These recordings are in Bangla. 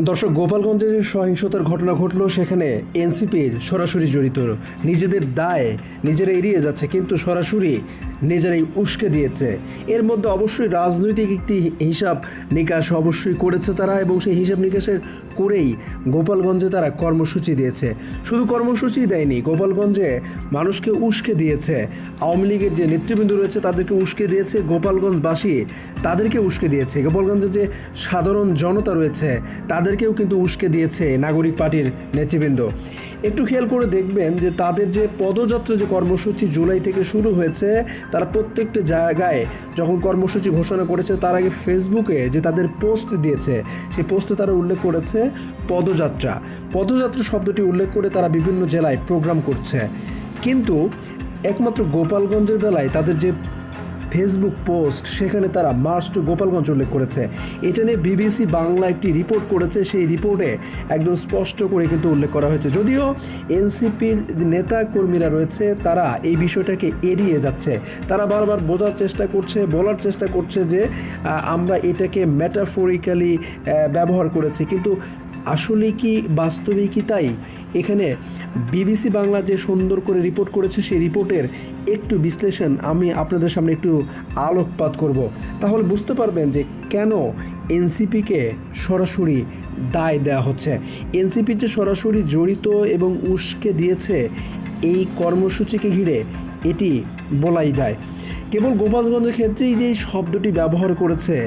দর্শক, গোপালগঞ্জে যে সহিংসতার ঘটনা ঘটলো সেখানে এনসিপির সরাসরি জড়িত, নিজেদের দায় নিজেরা এড়িয়ে যাচ্ছে কিন্তু সরাসরি নিজেরাই উস্কে দিয়েছে। এর মধ্যে অবশ্যই রাজনৈতিক একটি হিসাব নিকাশ অবশ্যই করেছে তারা, এবং সেই হিসাব নিকাশের করেই গোপালগঞ্জে তারা কর্মসূচি দিয়েছে। শুধু কর্মসূচি দেয়নি, গোপালগঞ্জে মানুষকে উস্কে দিয়েছে। আওয়ামী লীগের যে নেতৃবৃন্দ রয়েছে তাদেরকে উস্কে দিয়েছে, গোপালগঞ্জবাসী তাদেরকে উস্কে দিয়েছে, গোপালগঞ্জে যে সাধারণ জনতা রয়েছে তাদেরকেও কিন্তু উস্কে দিয়েছে নাগরিক পার্টির নেতৃবৃন্দ। একটু খেয়াল করে দেখবেন যে তাদের যে পদযাত্রা যে কর্মসূচি জুলাই থেকে শুরু হয়েছে, তারা প্রত্যেকটা জায়গায় যখন কর্মসূচি ঘোষণা করেছে তার আগে ফেসবুকে যে তাদের পোস্ট দিয়েছে, সেই পোস্টে তারা উল্লেখ করেছে পদযাত্রা। পদযাত্রা শব্দটি উল্লেখ করে তারা বিভিন্ন জেলায় প্রোগ্রাম করছে। কিন্তু একমাত্র গোপালগঞ্জের বেলায় তাদের যে ফেসবুক পোস্ট, সেখানে তারা মার্চ টু গোপালগঞ্জ উল্লেখ করেছে। এটা নিয়ে বিবিসি বাংলা একটি রিপোর্ট করেছে, সেই রিপোর্টে একদম স্পষ্ট করে কিন্তু উল্লেখ করা হয়েছে। যদিও এনসিপির নেতা কর্মীরা রয়েছে তারা এই বিষয়টাকে এড়িয়ে যাচ্ছে, তারা বারবার বোঝার চেষ্টা করছে, বলার চেষ্টা করছে যে আমরা এটাকে মেটাফরিক্যালি ব্যবহার করেছি, কিন্তু আসলে কি বাস্তবে কি তাই? এখানে বিবিসি বাংলা যে সুন্দর করে রিপোর্ট করেছে, সেই রিপোর্টের একটু বিশ্লেষণ আমি আপনাদের সামনে একটু আলোকপাত করব, তাহলে বুঝতে পারবেন যে কেন এনসিপিকে সরাসরি দায় দেওয়া হচ্ছে। এনসিপি যে সরাসরি জড়িত এবং উস্কে দিয়েছে এই কর্মসূচিকে ঘিরে, এটি বলাই যায়। কেবল গোপালগঞ্জের ক্ষেত্রেই যে শব্দটি ব্যবহার করেছে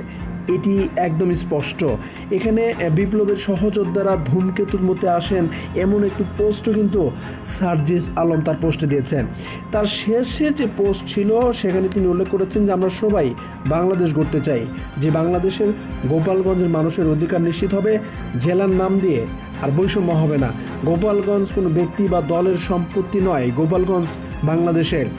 এটি একদম স্পষ্ট। এখানে বিপ্লবের সহযোদ্ধারা ধূমকেতুর মধ্যে আসেন এমন একটি পোস্টও কিন্তু সার্জিস আলম তার পোস্টে দিয়েছেন। তার শেষের যে পোস্ট ছিল সেখানে তিনি উল্লেখ করেছেন যে আমরা সবাই বাংলাদেশ গড়তে চাই, যে বাংলাদেশের গোপালগঞ্জের মানুষের অধিকার নিশ্চিত হবে জেলার নাম দিয়ে, আর বৈষম্য হবে না। গোপালগঞ্জ কোনো ব্যক্তি বা দলের সম্পত্তি নয়, গোপালগঞ্জ বাংলাদেশের।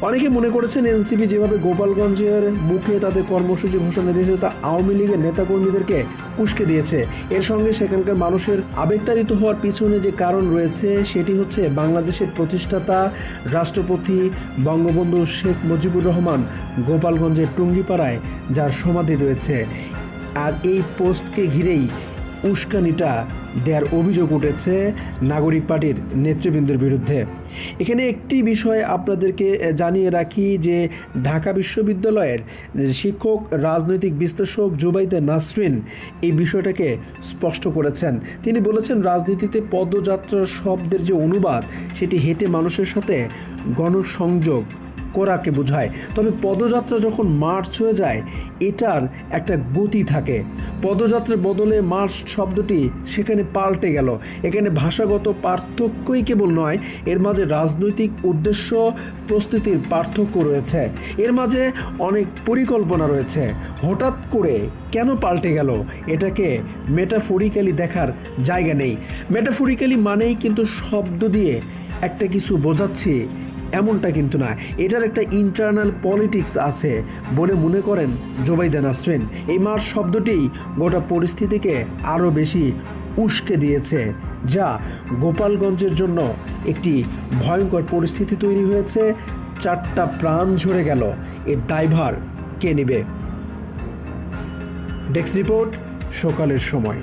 অনেকে মনে করেছেন এনসিপি যেভাবে গোপালগঞ্জের মুখে তাদের কর্মসূচি ঘোষণা দিয়েছে তা আওয়ামী লীগের নেতাকর্মীদেরকে উস্কে দিয়েছে। এর সঙ্গে সেখানকার মানুষের আবেগতাড়িত হওয়ার পিছনে যে কারণ রয়েছে সেটি হচ্ছে বাংলাদেশের প্রতিষ্ঠাতা রাষ্ট্রপতি বঙ্গবন্ধু শেখ মুজিবুর রহমান গোপালগঞ্জের টুঙ্গিপাড়ায় যার সমাধি রয়েছে। আর এই পোস্টকে ঘিরেই উস্কানিটা দেওয়ার অভিযোগ উঠেছে নাগরিক পার্টির নেতৃবৃন্দের বিরুদ্ধে। এখানে একটি বিষয় আপনাদেরকে জানিয়ে রাখি যে ঢাকা বিশ্ববিদ্যালয়ের শিক্ষক রাজনৈতিক বিশ্লেষক জুবাইদা নাসরিন এই বিষয়টাকে স্পষ্ট করেছেন। তিনি বলেছেন রাজনীতিতে পদযাত্রা শব্দের যে অনুবাদ সেটি হেঁটে মানুষের সাথে গণসংযোগ করাকে বোঝায়, তবে পদযাত্রা যখন মার্চ হয়ে যায় এটার একটা গতি থাকে। পদযাত্রার বদলে মার্চ শব্দটি সেখানে পাল্টে গেল। এখানে ভাষাগত পার্থক্যই কেবল নয়, এর মাঝে রাজনৈতিক উদ্দেশ্য প্রস্তুতির পার্থক্য রয়েছে, এর মাঝে অনেক পরিকল্পনা রয়েছে। হঠাৎ করে কেন পাল্টে গেল এটাকে মেটাফরিক্যালি দেখার জায়গা নেই। মেটাফরিক্যালি মানেই কিন্তু শব্দ দিয়ে একটা কিছু বোঝাচ্ছি এমনটা কিন্তু না, এটার একটা ইন্টারনাল পলিটিক্স আছে বলে মনে করেন জুবাইদা নাসরিন। এই মার্চ শব্দটি গোটা পরিস্থিতিকে আরও বেশি উস্কে দিয়েছে, যা গোপালগঞ্জের জন্য একটি ভয়ঙ্কর পরিস্থিতি তৈরি হয়েছে। 4টা প্রাণ ঝরে গেল, এর দায়ভার কে নেবে? ডেস্ক রিপোর্ট, সকালের সময়।